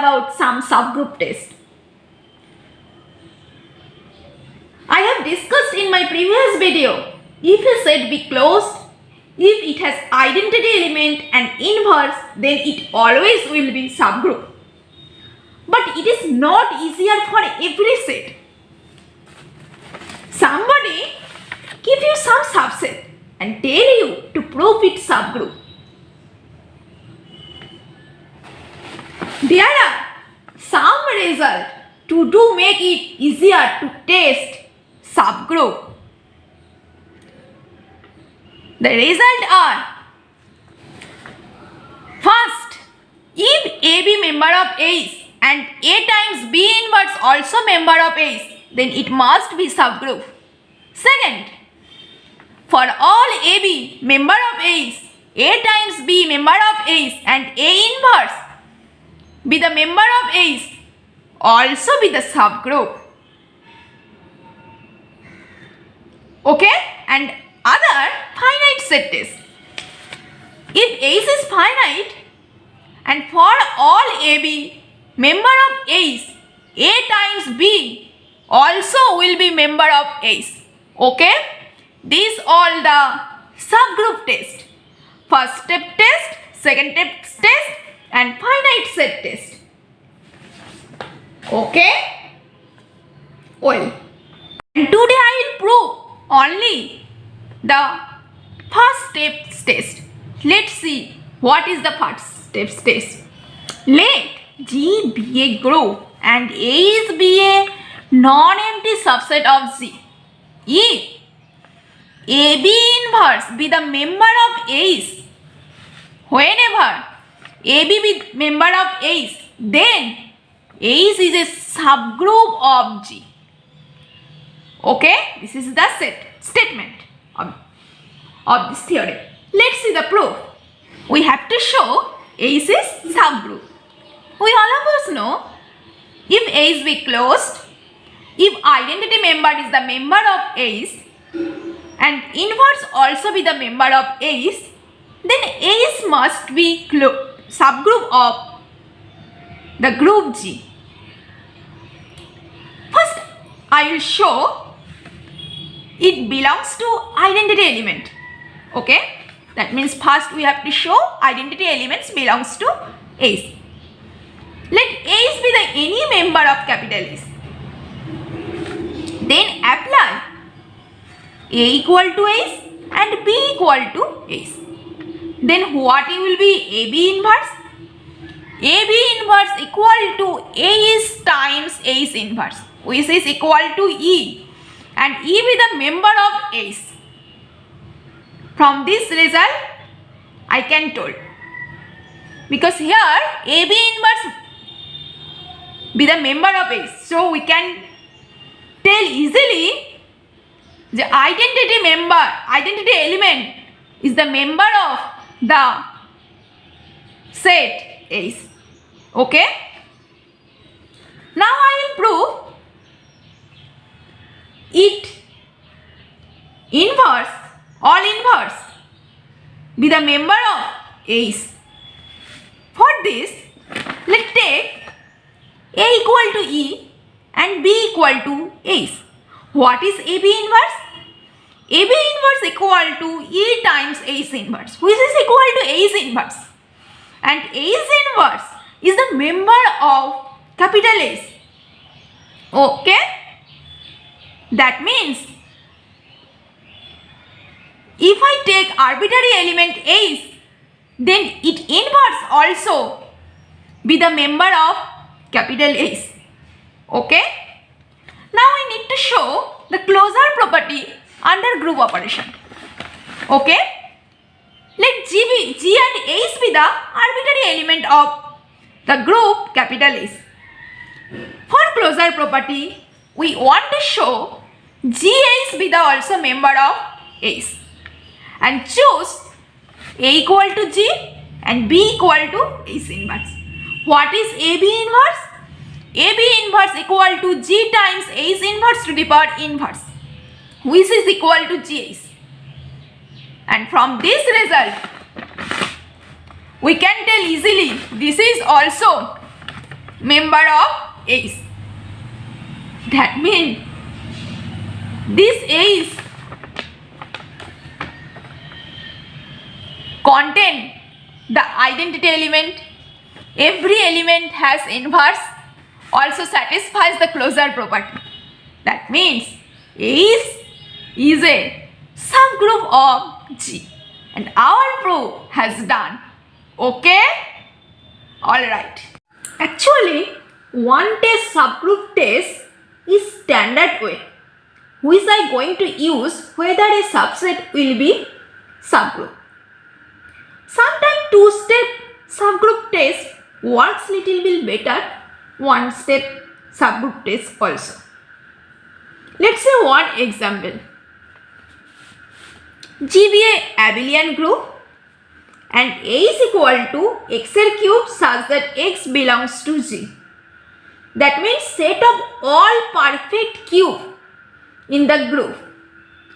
about some subgroup test. I have discussed in my previous video, if a set be closed, if it has identity element and inverse, then it always will be subgroup. But it is not easier for every set. Somebody give you some subset and tell you to prove it subgroup. There are some results to do make it easier to test subgroup. The results are: first, if A be member of A's and A times B inverse also member of A's, then it must be subgroup. Second, for all AB member of A's, A times B member of A's and A inverse be the member of A's, also be the subgroup. Okay? And other finite set test. If A's is finite and for all AB member of A's, A times B also will be member of A's. Okay? These all the subgroup test. First step test, second step test and finite set test. Okay? Well, and today I will prove only the first step test. Let's see what is the first step test. Let G be a group and A is be a non-empty subset of G. If AB inverse be the member of A's, whenever AB be member of A's, then A's is a subgroup of G. Okay, this is the statement of this theorem. Let's see the proof. We have to show A's is subgroup. We all of us know, if A's be closed, if identity member is the member of A's and inverse also be the member of A's, then A's must be subgroup of the group G. First, I will show it belongs to identity element. Okay? That means first we have to show identity elements belongs to A's. Let A's be the any member of capital A's. Then apply A equal to A's and B equal to A's. Then what will be AB inverse? AB inverse equal to A's times A's inverse, which is equal to E. And E be the member of A's. From this result, I can tell. Because here, AB inverse be the member of A's. So, we can tell easily the identity element is the member of the set A's. Okay? Now, I will prove it inverse, all inverse be the member of A's. For this, let's take A equal to E and B equal to A's. What is AB inverse? AB inverse equal to E times A's inverse, which is equal to A's inverse. And A's inverse is the member of capital A's. Okay? That means, if I take arbitrary element A's, then it inverse also be the member of capital A's. Okay? Now we need to show the closure property under group operation. Okay? Let G and A's be the arbitrary element of the group capital A's. For closure property, we want to show G-A's be the also member of A's. And choose A equal to G and B equal to A's inverse. What is AB inverse? AB inverse equal to G times A's inverse to the power inverse, which is equal to G's. And from this result, we can tell easily this is also member of A's. That means this A's contain the identity element. Every element has inverse, also satisfies the closure property. That means A's is a subgroup of G, and our proof has done. Okay? Alright. Actually, one test subgroup test is standard way, which I going to use whether a subset will be subgroup. Sometimes two-step subgroup test works little bit better, one-step subgroup test also. Let's say one example. G be a abelian group and A is equal to XL cube such that X belongs to G. That means set of all perfect cube in the group.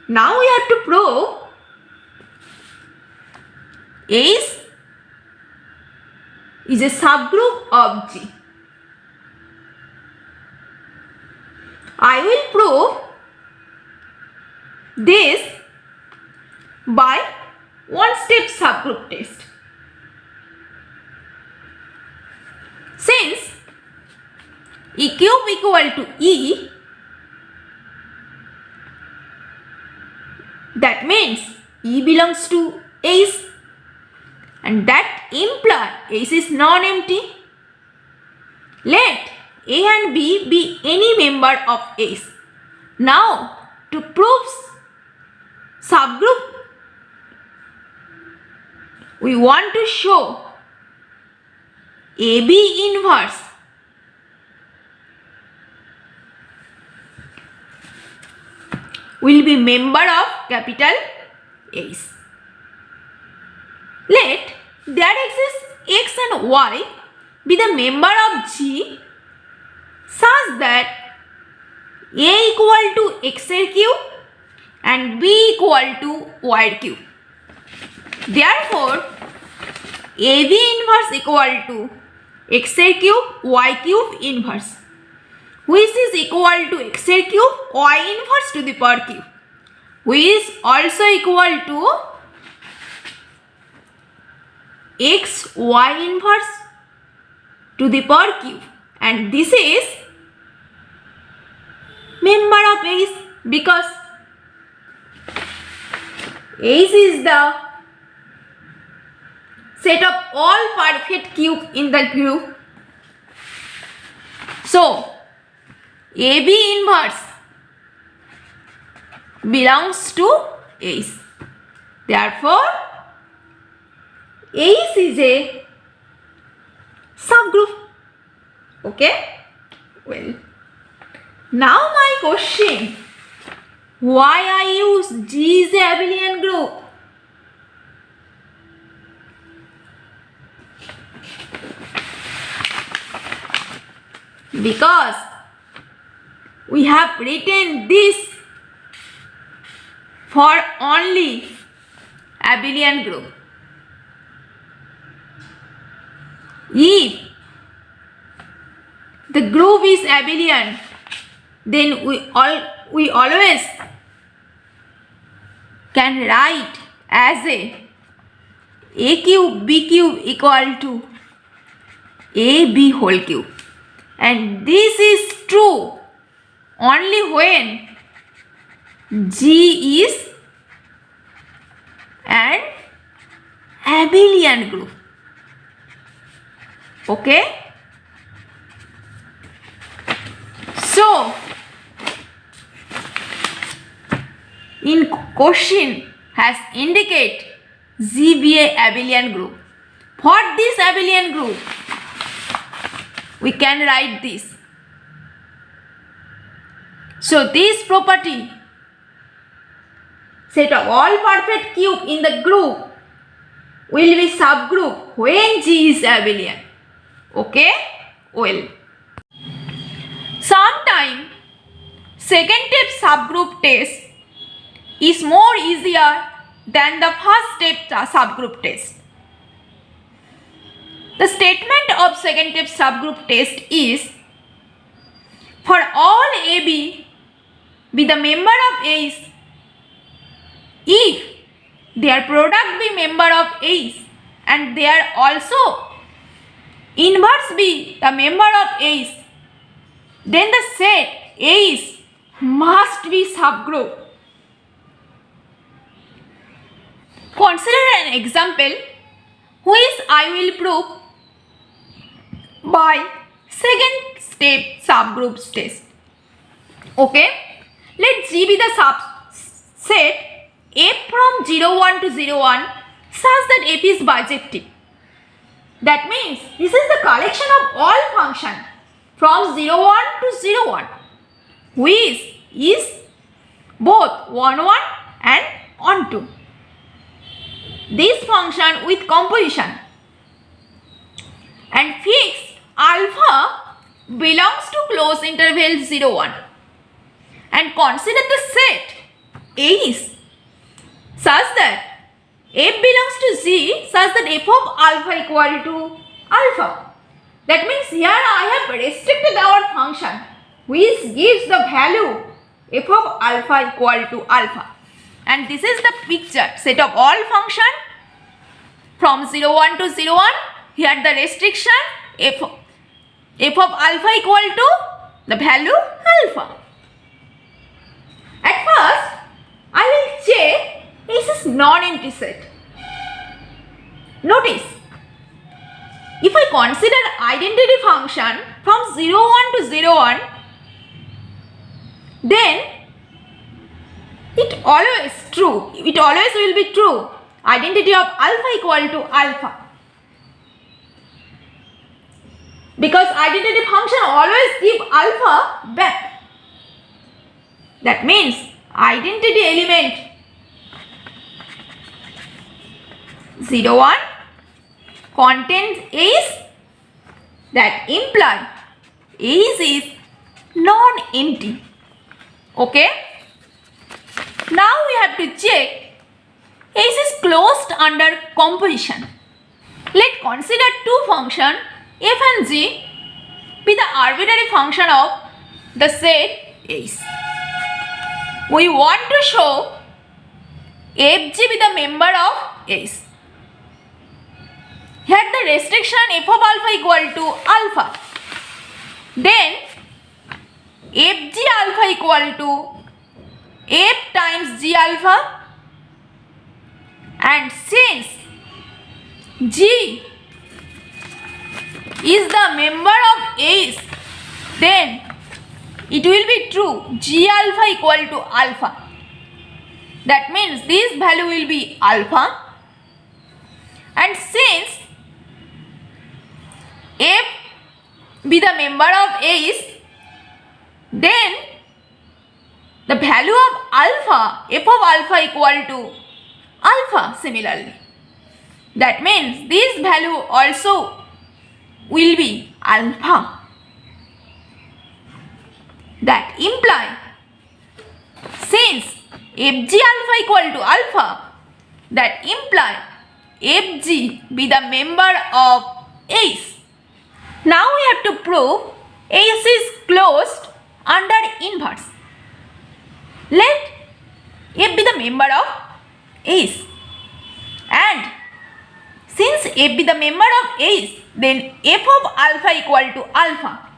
Now we have to prove A is a subgroup of G. I will prove this by one-step subgroup test. Since E cube equal to E, that means E belongs to A's, and that implies A's is non-empty. Let A and B be any member of A's. Now, to prove subgroup, we want to show AB inverse will be member of capital A's. Let there exists X and Y be the member of G such that A equal to XL cube and B equal to Y cube. Therefore, AB inverse equal to XL cube Y cube inverse, which is equal to XL cube Y inverse to the power cube, which is also equal to X Y inverse to the power cube, and this is member of A's because A's is the set of all perfect cube in the group. So AB inverse belongs to A's. Therefore, A's is a subgroup. Okay? Well, now my question, why I use G is a abelian group? Because we have written this for only abelian group. If the group is abelian, then we always can write as a cube B cube equal to AB whole cube. And this is true only when G is an abelian group. Okay? So, in question has indicate G be a abelian group. For this abelian group, we can write this. So this property, set of all perfect cube in the group, will be subgroup when G is abelian. Okay? Well, sometime second step subgroup test is more easier than the first step subgroup test. The statement of second step subgroup test is for all AB be the member of A's if their product be member of A's and their also inverse be the member of A's, then the set A's must be subgroup. Consider an example which I will prove by second step subgroups test. Okay, let G be the subset F from 01 to 01 such that F is bijective. That means this is the collection of all functions from 01 to 01 which is both on 1 and on 2. This function with composition and fixed alpha belongs to closed interval 01 and consider the set A's such that F belongs to G such that F of alpha equal to alpha. That means here I have restricted our function which gives the value F of alpha equal to alpha. And this is the picture set of all function from 01 to 01. Here the restriction f of alpha equal to the value alpha. At first I will check this is non-empty set. Notice if I consider identity function from 01 to 01, then it always will be true. Identity of alpha equal to alpha. Because identity function always give alpha back. That means identity element 01 contains A's, that imply A's is non-empty. Okay. Now we have to check A's is closed under composition. Let consider two functions f and g be the arbitrary function of the set A's. We want to show fg be the member of A's. Here the restriction f of alpha equal to alpha. Then fg alpha equal to f times g alpha, and since G is the member of A's, then it will be true G alpha equal to alpha. That means this value will be alpha, and since F be the member of A's, then the value of alpha, f of alpha equal to alpha similarly. That means this value also will be alpha. That imply since fg alpha equal to alpha, that imply fg be the member of A's. Now we have to prove A's is closed under inverse. Let F be the member of A's, and since F be the member of A's, then f of alpha equal to alpha.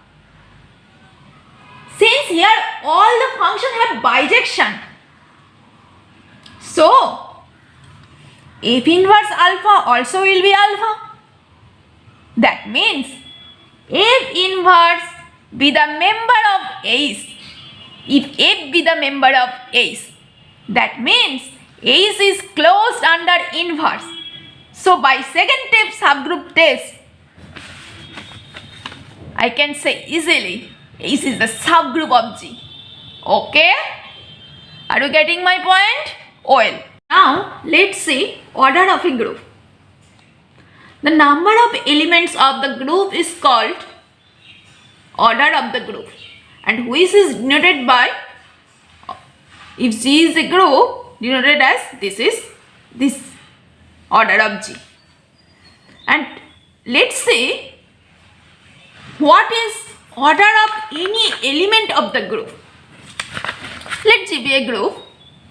Since here all the functions have bijection, so f inverse alpha also will be alpha. That means f inverse be the member of A's. If f be the member of A's, that means A's is closed under inverse. So by second step subgroup test, I can say easily A's is the subgroup of G. Okay? Are you getting my point? Well, now let's see order of a group. The number of elements of the group is called order of the group, and which is denoted by, if G is a group, denoted as this is this order of G. And let's see what is order of any element of the group. Let's give a group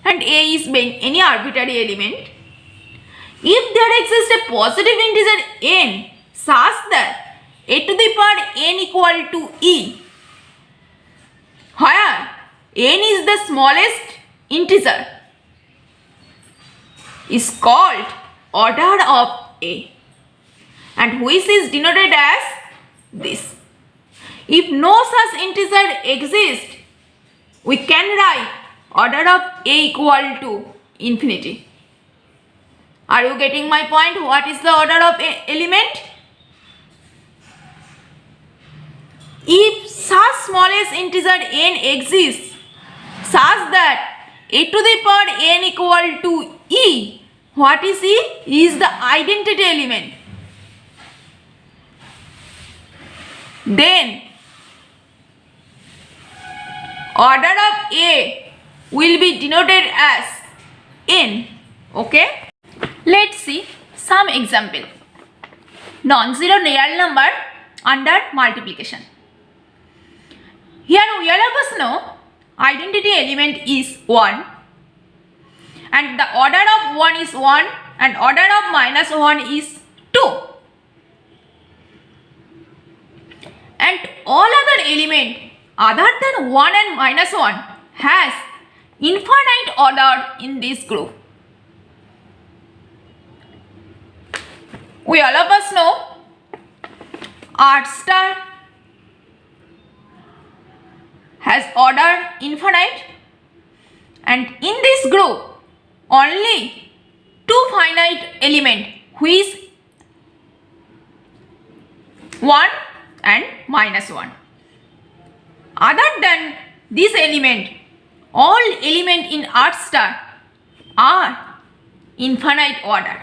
and A is any arbitrary element. If there exists a positive integer n such that a to the power n equal to e, where n is the smallest integer, is called order of A, and which is denoted as this. If no such integer exists, we can write order of A equal to infinity. Are you getting my point? What is the order of A element? If such smallest integer n exists such that a to the power n equal to e, what is e? Is the identity element. Then order of A will be denoted as n. Okay? Let's see some example. Non-zero real number under multiplication. Here we all of us know identity element is 1 and the order of 1 is 1 and order of minus 1 is 2. And all other element other than 1 and minus 1 has infinite order in this group. We all of us know R star has order infinite, and in this group only two finite element, which 1 and minus 1. Other than this element, all element in R star are infinite order.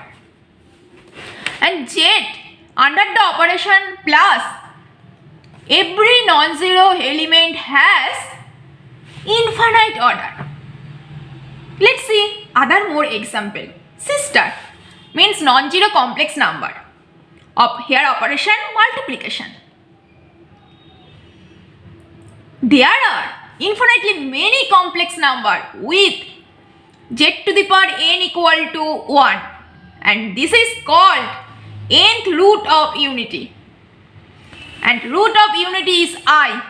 And Z under the operation plus, every non-zero element has infinite order. Let's see other more example. Sister means non-zero complex number. Here operation multiplication. There are infinitely many complex number with z to the power n equal to 1, and this is called nth root of unity, and root of unity is I,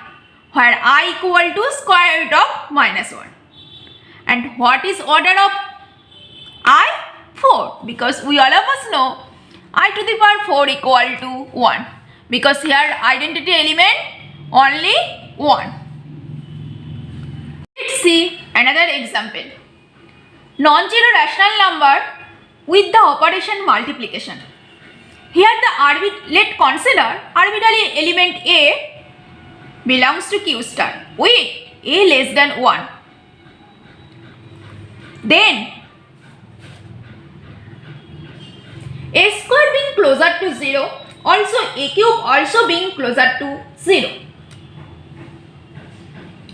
where I equal to square root of minus 1. And what is order of I? 4, because we all of us know I to the power 4 equal to 1, because here identity element only 1. Let's see another example. Non-zero rational number with the operation multiplication. Here let's consider arbitrary element A belongs to Q star with A less than 1. Then A square being closer to 0, also A cube also being closer to 0.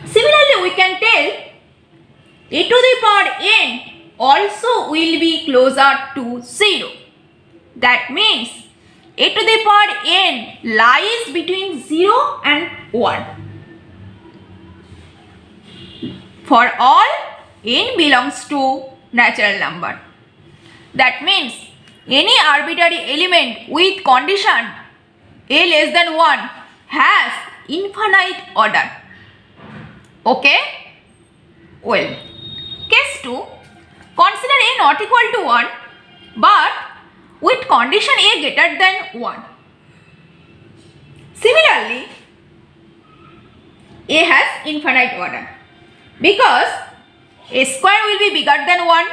Similarly, we can tell A to the power n also will be closer to 0. That means A to the power n lies between 0 and 1. For all n belongs to natural number. That means any arbitrary element with condition A less than 1 has infinite order. Okay? Well, case 2, consider A not equal to 1 but with condition A greater than 1. Similarly, A has infinite order because A square will be bigger than 1.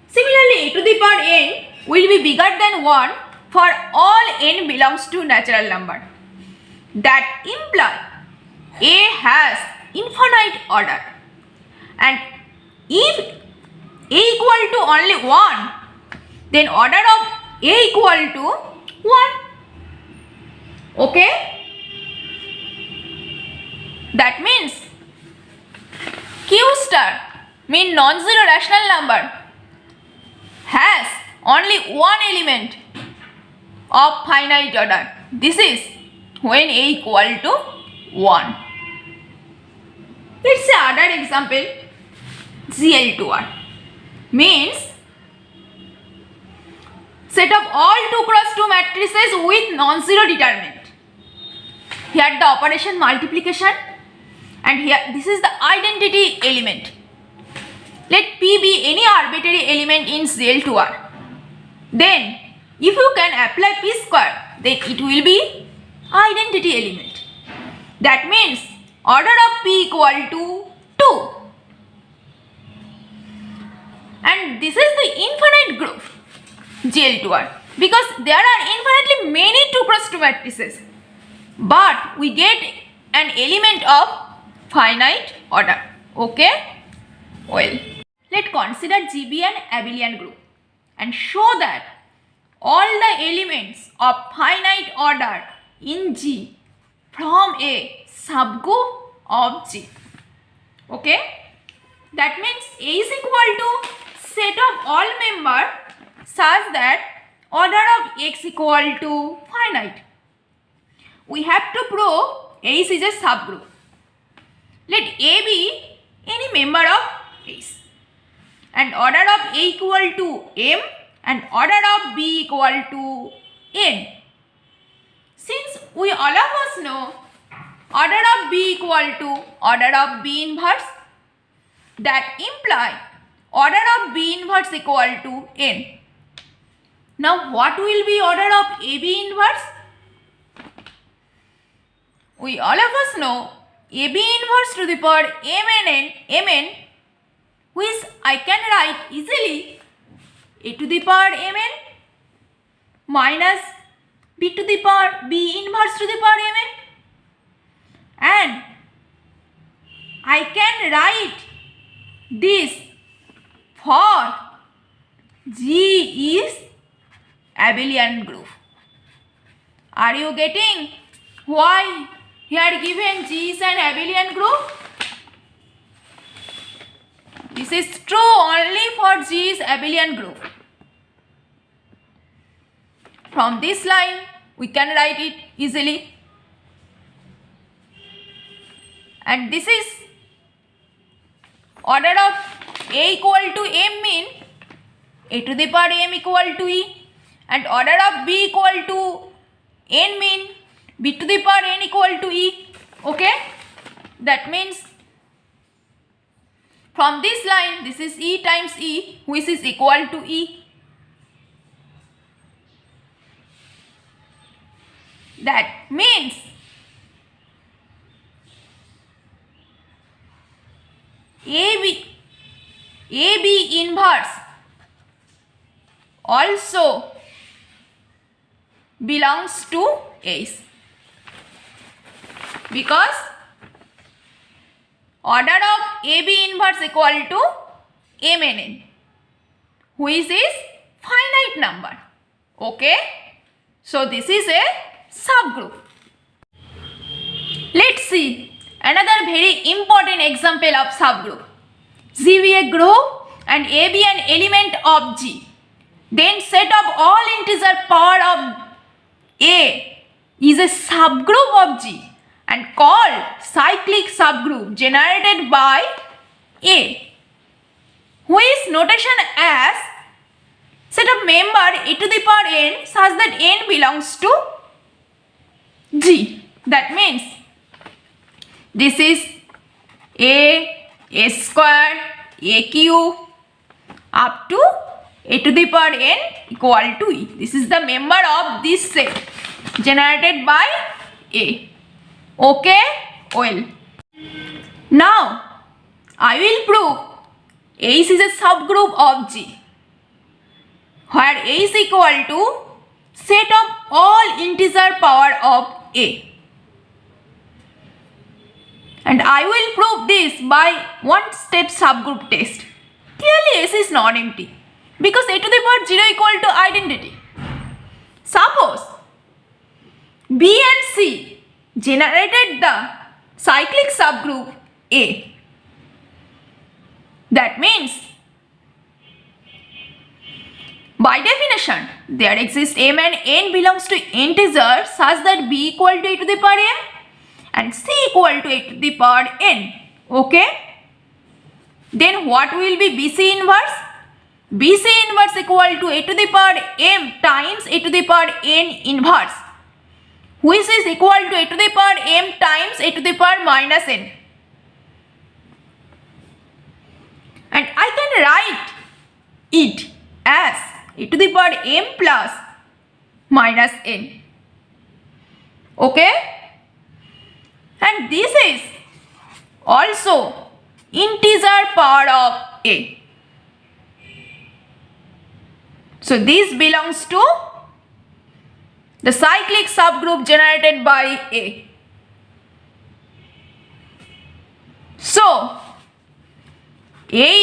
Similarly, A to the power n will be bigger than 1 for all n belongs to natural number. That implies A has infinite order, and if A equal to only 1, then order of A equal to 1. Okay? That means Q star means non-zero rational number has only one element of finite order. This is when A equal to 1. Let's say other example, GL2R means set of all 2 cross 2 matrices with non-zero determinant. Here the operation multiplication, and here this is the identity element. Let P be any arbitrary element in GL2R. Then if you can apply P square, then it will be identity element. That means order of P equal to 2. And this is the infinite group GL2R, because there are infinitely many 2 cross 2 matrices, but we get an element of finite order. Okay? Well, let's consider GB and abelian group and show that all the elements of finite order in G from a subgroup of G. Okay? That means A is equal to set of all member such that order of X equal to finite. We have to prove Ace is a subgroup. Let A be any member of Ace, and order of A equal to M and order of B equal to N. Since we all of us know order of B equal to order of B inverse, that imply order of B inverse equal to N. Now what will be order of AB inverse? We all of us know AB inverse to the power mn, which I can write easily A to the power mn minus B to the power B inverse to the power mn, and I can write this for G is abelian group. Are you getting why here given G is an abelian group? This is true only for G is abelian group. From this line we can write it easily, and this is order of A equal to M mean A to the power M equal to E, and order of B equal to N mean B to the power N equal to E. Okay? That means from this line this is E times E, which is equal to E. That means AB inverse also belongs to Ace, because order of AB inverse equal to MNN, which is finite number. Okay? So this is a subgroup. Let's see another very important example of subgroup. G be a group and A be an element of G. Then set of all integer power of A is a subgroup of G and called cyclic subgroup generated by A, who is notation as set of member A to the power N such that N belongs to G. That means this is A square, A cube up to A to the power N equal to E. This is the member of this set generated by A. Okay? Well, now I will prove Ace is a subgroup of G, where A is equal to set of all integer power of A. And I will prove this by one-step subgroup test. Clearly S is non-empty because A to the power 0 equal to identity. Suppose B and C generated the cyclic subgroup A. That means By definition, there exists m and n belongs to integer such that b equal to a to the power m and c equal to a to the power n. Okay? Then what will be BC inverse? BC inverse equal to a to the power m times a to the power n inverse, which is equal to a to the power m times a to the power minus n. And I can write it as a to the power m plus minus n. Okay? And this is also integer power of a. So this belongs to the cyclic subgroup generated by A. So A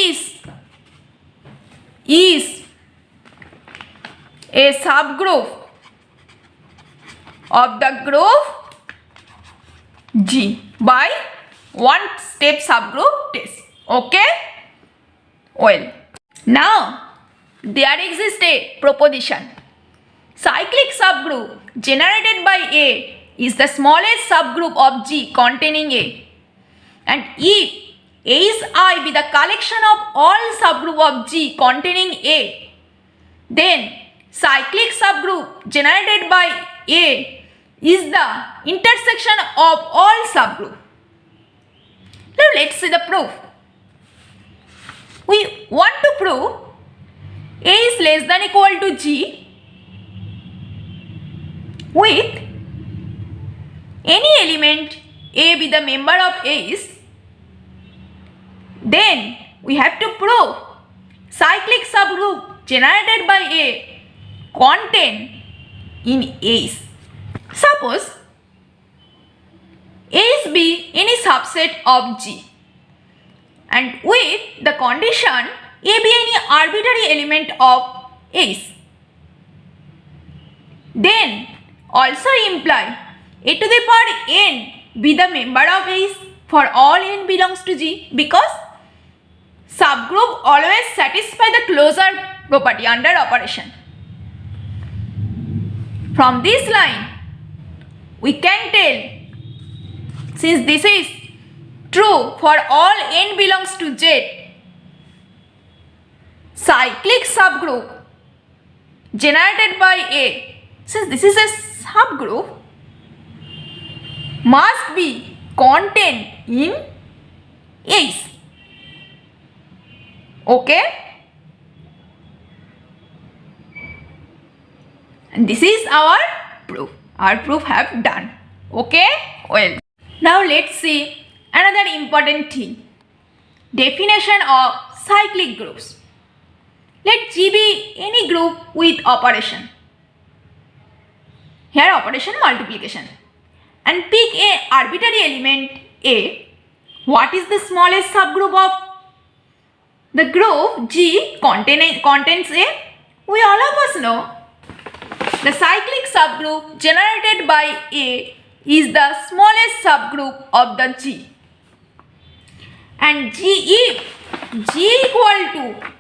is a subgroup of the group G by one step subgroup test. Okay? Well, now there exists a proposition. Cyclic subgroup generated by A is the smallest subgroup of G containing A. And if A is I be the collection of all subgroup of G containing A, then cyclic subgroup generated by A is the intersection of all subgroup. Now let's see the proof. We want to prove A is less than equal to G with any element A be the member of A's. Then we have to prove cyclic subgroup generated by A contain in A's. Suppose A's be any subset of G and with the condition A be any arbitrary element of A's. Then also imply a to the power n be the member of A's for all n belongs to G, because subgroup always satisfy the closure property under operation. From this line we can tell, since this is true for all n belongs to Z, cyclic subgroup generated by A, since this is a subgroup, must be contained in A's. Okay? And this is our proof. Our proof have done. Okay? Well, now let's see another important thing. Definition of cyclic groups. Let G be any group with operation. Here operation multiplication. And pick a arbitrary element A. What is the smallest subgroup of the group G contains A? We all of us know the cyclic subgroup generated by A is the smallest subgroup of the G. And if G equal to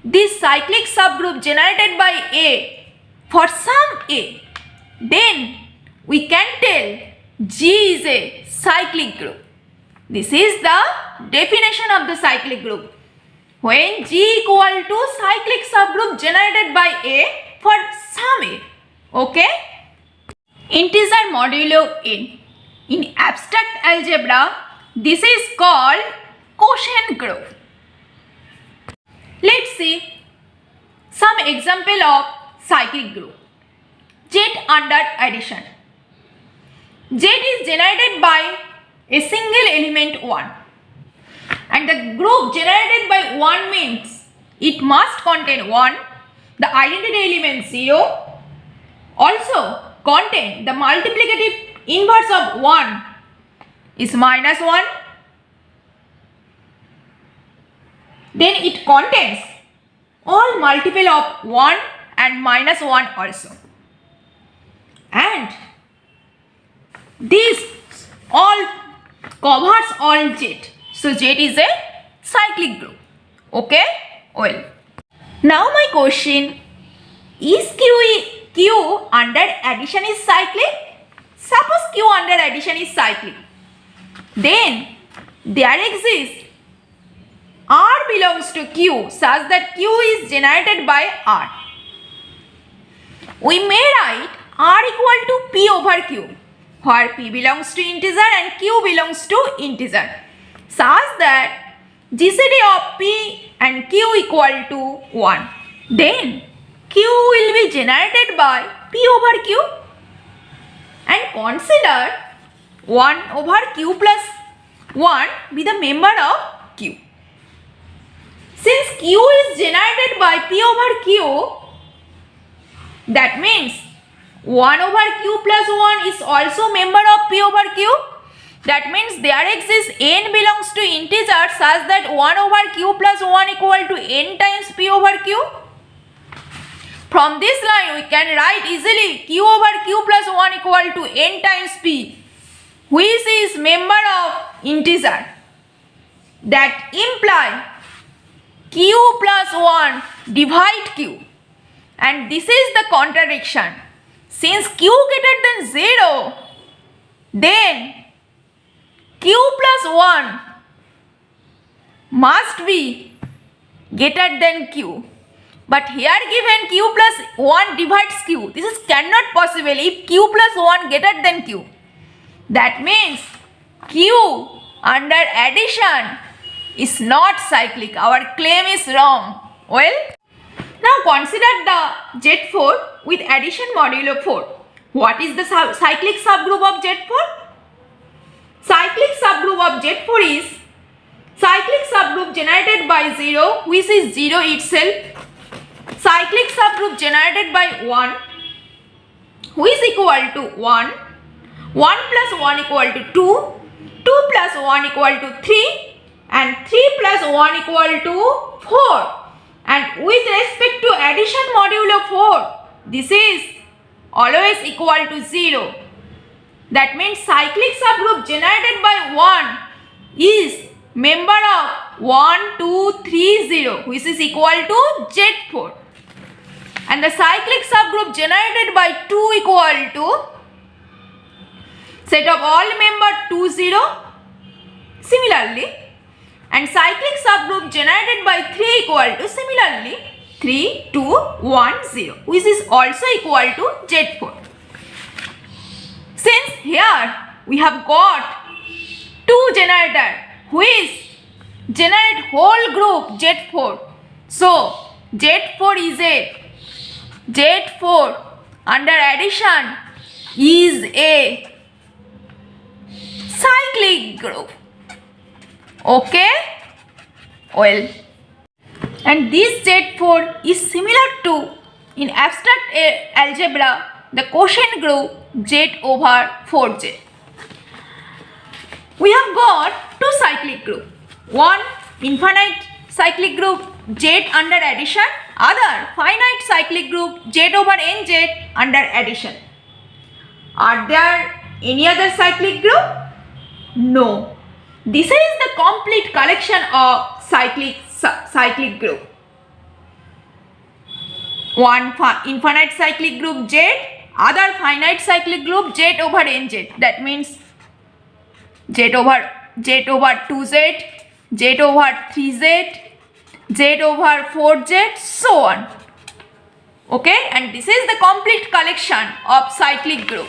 this cyclic subgroup generated by A for some A, then we can tell G is a cyclic group. This is the definition of the cyclic group. When G equal to cyclic subgroup generated by A for some A. Okay? Integer modulo n. In abstract algebra, this is called quotient group. Let's see some example of cyclic group. Z under addition. Z is generated by a single element 1. And the group generated by 1 means it must contain 1, the identity element 0, also contain the multiplicative inverse of 1 is minus 1. Then it contains all multiple of 1 and minus 1 also. And this all covers all Z. So Z is a cyclic group. Okay? Well, Now my question, is Q under addition is cyclic? Suppose Q under addition is cyclic. Then there exists R belongs to Q such that Q is generated by R. We may write R equal to P over Q, where P belongs to integer and Q belongs to integer, such that GCD of P and Q equal to 1. Then Q will be generated by P over Q, and consider 1 over Q plus 1 be the member of Q. Since Q is generated by P over Q, that means 1 over Q plus 1 is also member of P over Q. That means there exists n belongs to integer such that 1 over Q plus 1 equal to n times P over Q. From this line we can write easily Q over Q plus 1 equal to n times P, which is member of integer. That imply Q plus 1 divide Q, and this is the contradiction. Since Q greater than 0, then Q plus 1 must be greater than Q. But here given Q plus 1 divides Q. This is cannot possible if Q plus 1 greater than Q. That means Q under addition is not cyclic. Our claim is wrong. Well, now consider the Z4 with addition modulo 4. What is the cyclic subgroup of Z4? Cyclic subgroup of Z4 is cyclic subgroup generated by 0, which is 0 itself. Cyclic subgroup generated by 1, which is equal to 1. 1 plus 1 equal to 2. 2 plus 1 equal to 3. And 3 plus 1 equal to 4. And with respect to addition modulo 4, this is always equal to 0. That means cyclic subgroup generated by 1 is member of 1, 2, 3, 0, which is equal to Z4. And the cyclic subgroup generated by 2 equal to set of all member 2, 0. Similarly, and cyclic subgroup generated by 3 equal to similarly 3, 2, 1, 0, which is also equal to Z4. Since here we have got two generator which generate whole group Z4, so Z4 under addition is a cyclic group. Okay? Well, and this Z4 is similar to in abstract algebra the quotient group Z over 4Z. We have got two cyclic group. One infinite cyclic group Z under addition, other finite cyclic group Z over NZ under addition. Are there any other cyclic group? No. This is the complete collection of cyclic group. One infinite cyclic group Z, other finite cyclic group Z over NZ. That means Z over 2Z, Z over 3Z, Z over 4Z, so on. Okay, and this is the complete collection of cyclic group.